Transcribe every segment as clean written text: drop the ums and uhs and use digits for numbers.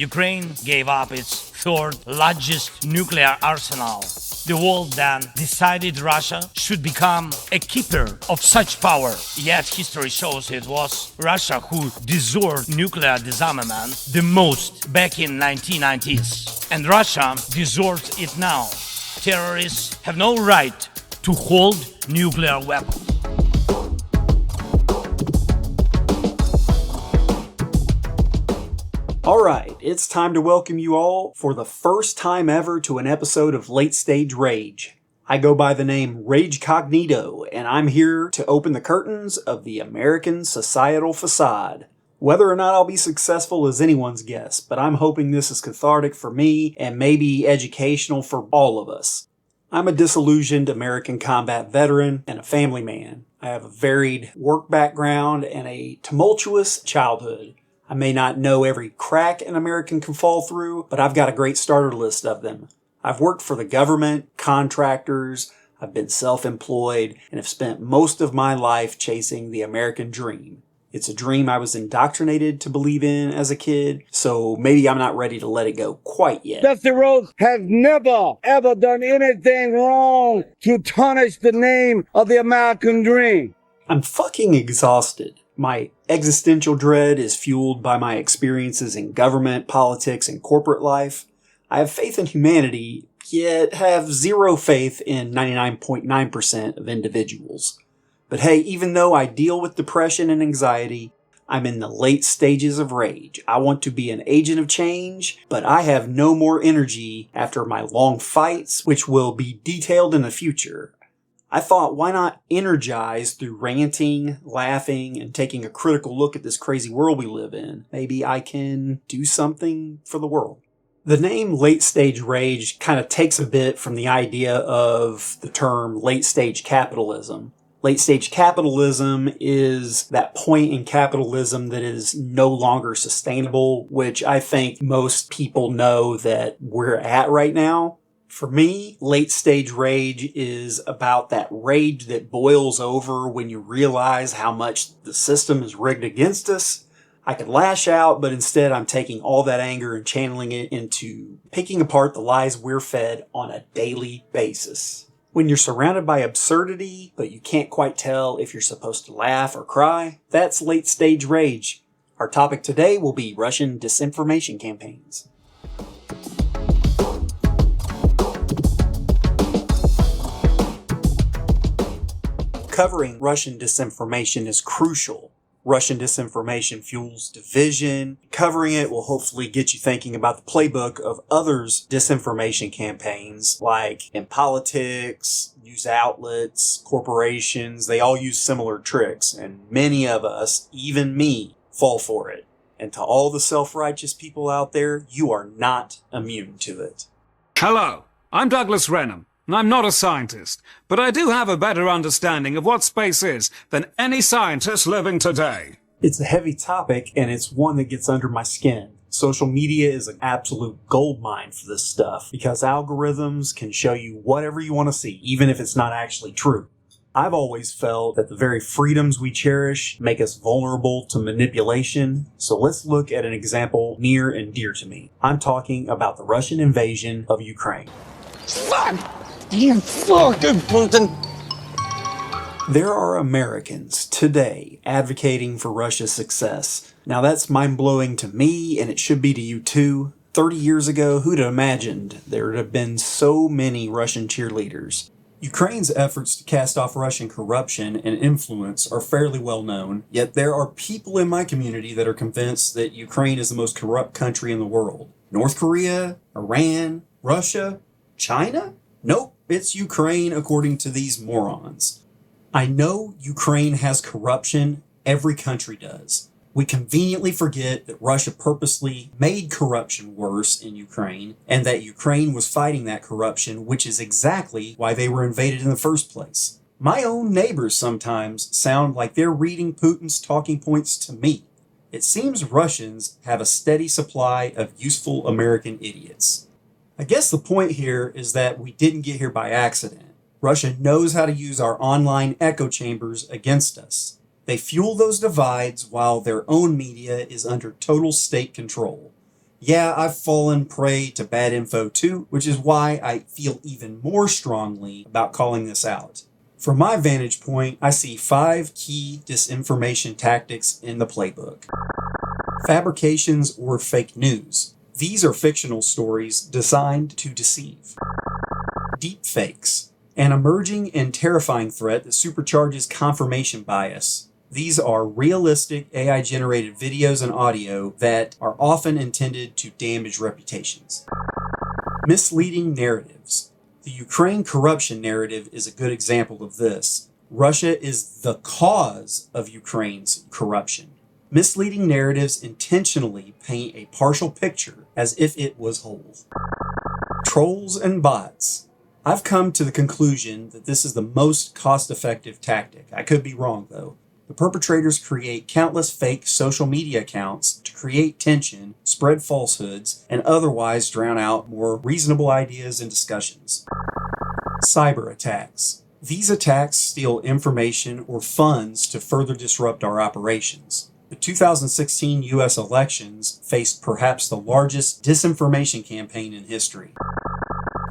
Ukraine gave up its third largest nuclear arsenal. The world then decided Russia should become a keeper of such power. Yet history shows it was Russia who deserved nuclear disarmament the most back in 1990s. And Russia deserves it now. Terrorists have no right to hold nuclear weapons. Alright, it's time to welcome you all for the first time ever to an episode of Late Stage Rage. I go by the name RAGECOGNITO, and I'm here to open the curtains of the American societal facade. Whether or not I'll be successful is anyone's guess, but I'm hoping this is cathartic for me and maybe educational for all of us. I'm a disillusioned American combat veteran and a family man. I have a varied work background and a tumultuous childhood. I may not know every crack an American can fall through, but I've got a great starter list of them. I've worked for the government, contractors, I've been self-employed, and have spent most of my life chasing the American dream. It's a dream I was indoctrinated to believe in as a kid, so maybe I'm not ready to let it go quite yet. Dusty Rhodes has never, ever done anything wrong to tarnish the name of the American dream. I'm fucking exhausted. My existential dread is fueled by my experiences in government, politics, and corporate life. I have faith in humanity, yet have zero faith in 99.9% of individuals. But hey, even though I deal with depression and anxiety, I'm in the late stages of rage. I want to be an agent of change, but I have no more energy after my long fights, which will be detailed in the future. I thought, why not energize through ranting, laughing, and taking a critical look at this crazy world we live in? Maybe I can do something for the world. The name Late Stage Rage kind of takes a bit from the idea of the term late stage capitalism. Late stage capitalism is that point in capitalism that is no longer sustainable, which I think most people know that we're at right now. For me, late stage rage is about that rage that boils over when you realize how much the system is rigged against us. I could lash out, but instead I'm taking all that anger and channeling it into picking apart the lies we're fed on a daily basis. When you're surrounded by absurdity, but you can't quite tell if you're supposed to laugh or cry, that's late stage rage. Our topic today will be Russian disinformation campaigns. Covering Russian disinformation is crucial. Russian disinformation fuels division. Covering it will hopefully get you thinking about the playbook of others' disinformation campaigns, like in politics, news outlets, corporations. They all use similar tricks, and many of us, even me, fall for it. And to all the self-righteous people out there, you are not immune to it. Hello, I'm Douglas Renham. And I'm not a scientist, but I do have a better understanding of what space is than any scientist living today. It's a heavy topic, and it's one that gets under my skin. Social media is an absolute goldmine for this stuff, because algorithms can show you whatever you want to see, even if it's not actually true. I've always felt that the very freedoms we cherish make us vulnerable to manipulation, so let's look at an example near and dear to me. I'm talking about the Russian invasion of Ukraine. Fuck! You fucking Putin! There are Americans today advocating for Russia's success. Now that's mind-blowing to me, and it should be to you too. 30 years ago, who'd have imagined there would have been so many Russian cheerleaders? Ukraine's efforts to cast off Russian corruption and influence are fairly well known, yet there are people in my community that are convinced that Ukraine is the most corrupt country in the world. North Korea? Iran? Russia? China? Nope, it's Ukraine according to these morons. I know Ukraine has corruption, every country does. We conveniently forget that Russia purposely made corruption worse in Ukraine, and that Ukraine was fighting that corruption, which is exactly why they were invaded in the first place. My own neighbors sometimes sound like they're reading Putin's talking points to me. It seems Russians have a steady supply of useful American idiots. I guess the point here is that we didn't get here by accident. Russia knows how to use our online echo chambers against us. They fuel those divides while their own media is under total state control. Yeah, I've fallen prey to bad info too, which is why I feel even more strongly about calling this out. From my vantage point, I see 5 key disinformation tactics in the playbook. Fabrications or fake news. These are fictional stories designed to deceive. Deepfakes, an emerging and terrifying threat that supercharges confirmation bias. These are realistic AI-generated videos and audio that are often intended to damage reputations. Misleading narratives. The Ukraine corruption narrative is a good example of this. Russia is the cause of Ukraine's corruption. Misleading narratives intentionally paint a partial picture as if it was whole. Trolls and bots. I've come to the conclusion that this is the most cost-effective tactic. I could be wrong, though. The perpetrators create countless fake social media accounts to create tension, spread falsehoods, and otherwise drown out more reasonable ideas and discussions. Cyberattacks. These attacks steal information or funds to further disrupt our operations. The 2016 U.S. elections faced perhaps the largest disinformation campaign in history.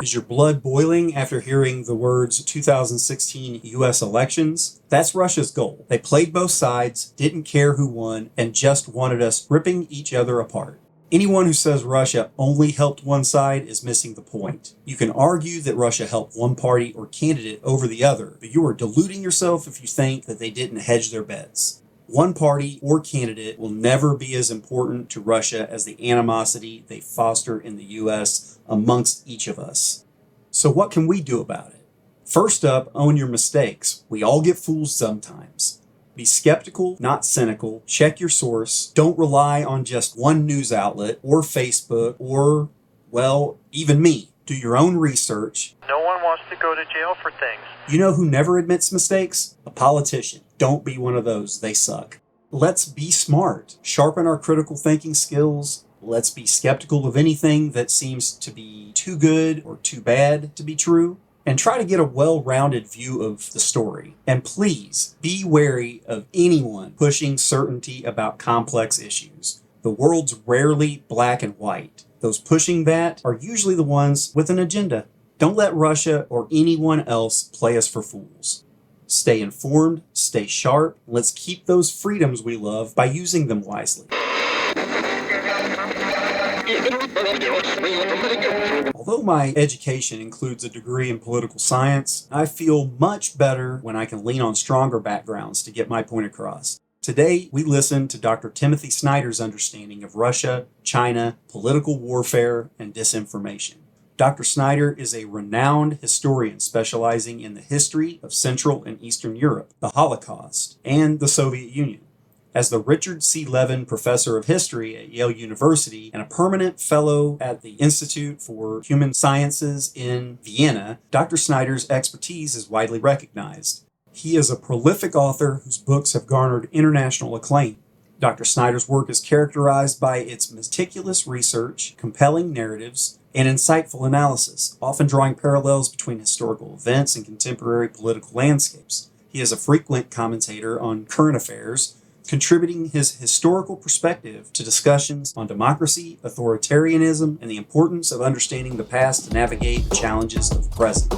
Is your blood boiling after hearing the words 2016 U.S. elections? That's Russia's goal. They played both sides, didn't care who won, and just wanted us ripping each other apart. Anyone who says Russia only helped one side is missing the point. You can argue that Russia helped one party or candidate over the other, but you are deluding yourself if you think that they didn't hedge their bets. One party or candidate will never be as important to Russia as the animosity they foster in the U.S. amongst each of us. So what can we do about it? First up, own your mistakes. We all get fooled sometimes. Be skeptical, not cynical. Check your source. Don't rely on just one news outlet or Facebook or, well, even me. Do your own research. No one wants to go to jail for things. You know who never admits mistakes? A politician. Don't be one of those. They suck. Let's be smart. Sharpen our critical thinking skills. Let's be skeptical of anything that seems to be too good or too bad to be true. And try to get a well-rounded view of the story. And please, be wary of anyone pushing certainty about complex issues. The world's rarely black and white. Those pushing that are usually the ones with an agenda. Don't let Russia or anyone else play us for fools. Stay informed, stay sharp. Let's keep those freedoms we love by using them wisely. Although my education includes a degree in political science, I feel much better when I can lean on stronger backgrounds to get my point across. Today, we listen to Dr. Timothy Snyder's understanding of Russia, China, political warfare, and disinformation. Dr. Snyder is a renowned historian specializing in the history of Central and Eastern Europe, the Holocaust, and the Soviet Union. As the Richard C. Levin Professor of History at Yale University and a permanent fellow at the Institute for Human Sciences in Vienna, Dr. Snyder's expertise is widely recognized. He is a prolific author whose books have garnered international acclaim. Dr. Snyder's work is characterized by its meticulous research, compelling narratives, and insightful analysis, often drawing parallels between historical events and contemporary political landscapes. He is a frequent commentator on current affairs, contributing his historical perspective to discussions on democracy, authoritarianism, and the importance of understanding the past to navigate the challenges of the present.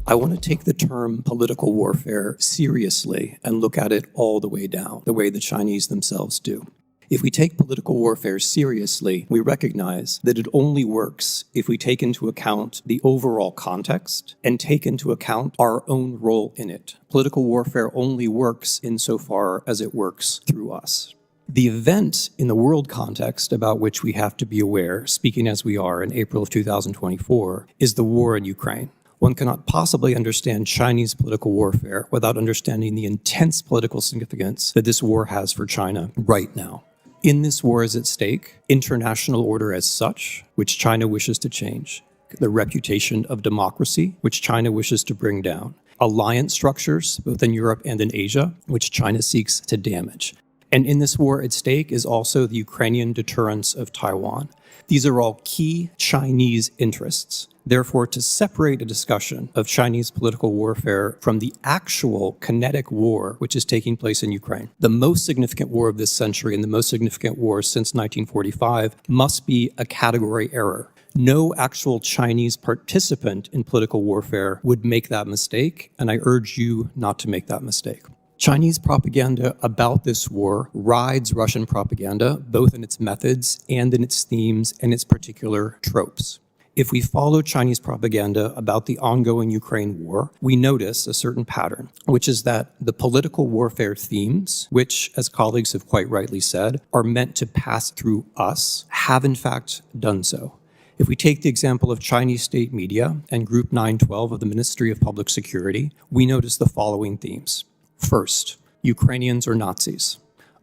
I want to take the term political warfare seriously and look at it all the way down, the way the Chinese themselves do. If we take political warfare seriously, we recognize that it only works if we take into account the overall context and take into account our own role in it. Political warfare only works insofar as it works through us. The event in the world context about which we have to be aware, speaking as we are in April of 2024, is the war in Ukraine. One cannot possibly understand Chinese political warfare without understanding the intense political significance that this war has for China right now. In this war is at stake international order as such, which China wishes to change, the reputation of democracy, which China wishes to bring down, alliance structures, both in Europe and in Asia, which China seeks to damage. And in this war at stake is also the Ukrainian deterrence of Taiwan. These are all key Chinese interests. Therefore, to separate a discussion of Chinese political warfare from the actual kinetic war which is taking place in Ukraine, the most significant war of this century and the most significant war since 1945, must be a category error. No actual Chinese participant in political warfare would make that mistake, and I urge you not to make that mistake. Chinese propaganda about this war rides Russian propaganda, both in its methods and in its themes and its particular tropes. If we follow Chinese propaganda about the ongoing Ukraine war, we notice a certain pattern, which is that the political warfare themes, which, as colleagues have quite rightly said, are meant to pass through us, have in fact done so. If we take the example of Chinese state media and Group 912 of the Ministry of Public Security, we notice the following themes. First, Ukrainians are Nazis.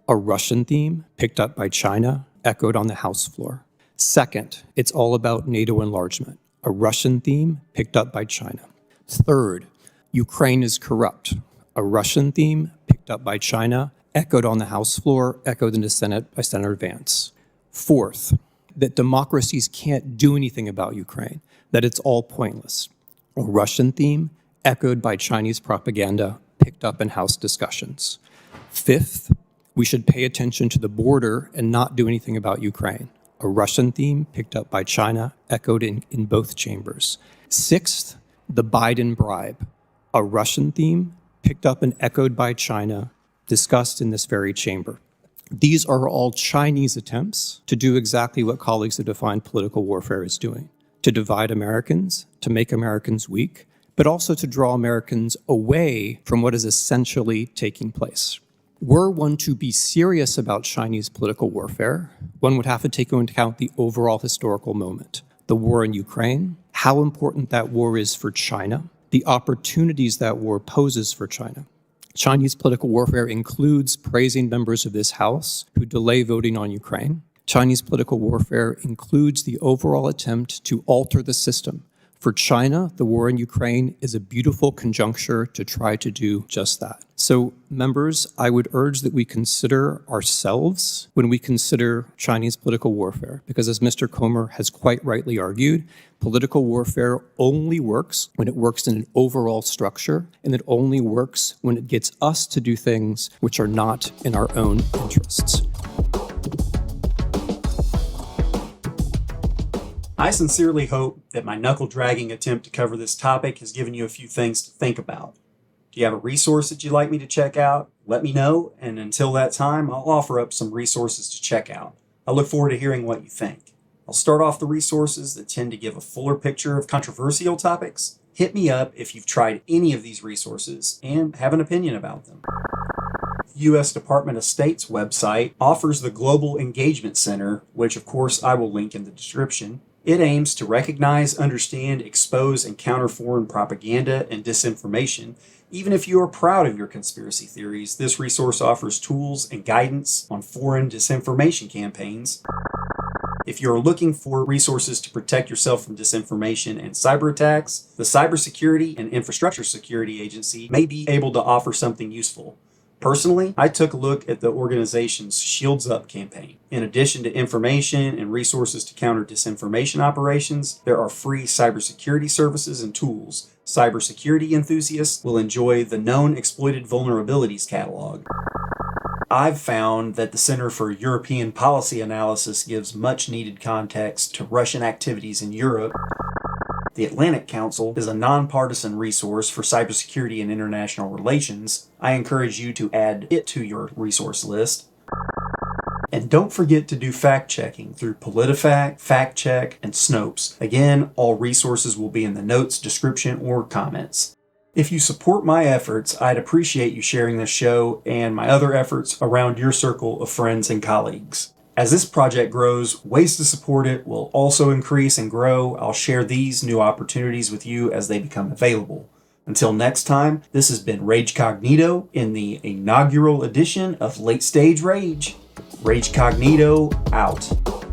A Russian theme picked up by China, echoed on the House floor. Second, it's all about NATO enlargement. A Russian theme picked up by China. Third, Ukraine is corrupt. A Russian theme picked up by China, echoed on the House floor, echoed in the Senate by Senator Vance. Fourth, that democracies can't do anything about Ukraine, that it's all pointless. A Russian theme, echoed by Chinese propaganda, picked up in House discussions. Fifth, we should pay attention to the border and not do anything about Ukraine. A Russian theme picked up by China, echoed in both chambers. Sixth, the Biden bribe. A Russian theme picked up and echoed by China, discussed in this very chamber. These are all Chinese attempts to do exactly what colleagues have defined political warfare as doing, to divide Americans, to make Americans weak, but also to draw Americans away from what is essentially taking place. Were one to be serious about Chinese political warfare, one would have to take into account the overall historical moment, the war in Ukraine, how important that war is for China, the opportunities that war poses for China. Chinese political warfare includes praising members of this House who delay voting on Ukraine. Chinese political warfare includes the overall attempt to alter the system. For China, the war in Ukraine is a beautiful conjuncture to try to do just that. So, members, I would urge that we consider ourselves when we consider Chinese political warfare, because as Mr. Comer has quite rightly argued, political warfare only works when it works in an overall structure, and it only works when it gets us to do things which are not in our own interests. I sincerely hope that my knuckle-dragging attempt to cover this topic has given you a few things to think about. Do you have a resource that you'd like me to check out? Let me know, and until that time, I'll offer up some resources to check out. I look forward to hearing what you think. I'll start off the resources that tend to give a fuller picture of controversial topics. Hit me up if you've tried any of these resources and have an opinion about them. The U.S. Department of State's website offers the Global Engagement Center, which of course I will link in the description. It aims to recognize, understand, expose, and counter foreign propaganda and disinformation. Even if you are proud of your conspiracy theories, this resource offers tools and guidance on foreign disinformation campaigns. If you're looking for resources to protect yourself from disinformation and cyber attacks, the Cybersecurity and Infrastructure Security Agency may be able to offer something useful. Personally, I took a look at the organization's Shields Up campaign. In addition to information and resources to counter disinformation operations, there are free cybersecurity services and tools. Cybersecurity enthusiasts will enjoy the Known Exploited Vulnerabilities catalog. I've found that the Center for European Policy Analysis gives much needed context to Russian activities in Europe. The Atlantic Council is a nonpartisan resource for cybersecurity and international relations. I encourage you to add it to your resource list. And don't forget to do fact-checking through PolitiFact, FactCheck, and Snopes. Again, all resources will be in the notes, description, or comments. If you support my efforts, I'd appreciate you sharing this show and my other efforts around your circle of friends and colleagues. As this project grows, ways to support it will also increase and grow. I'll share these new opportunities with you as they become available. Until next time, this has been RAGECOGNITO in the inaugural edition of Late Stage Rage. RAGECOGNITO out.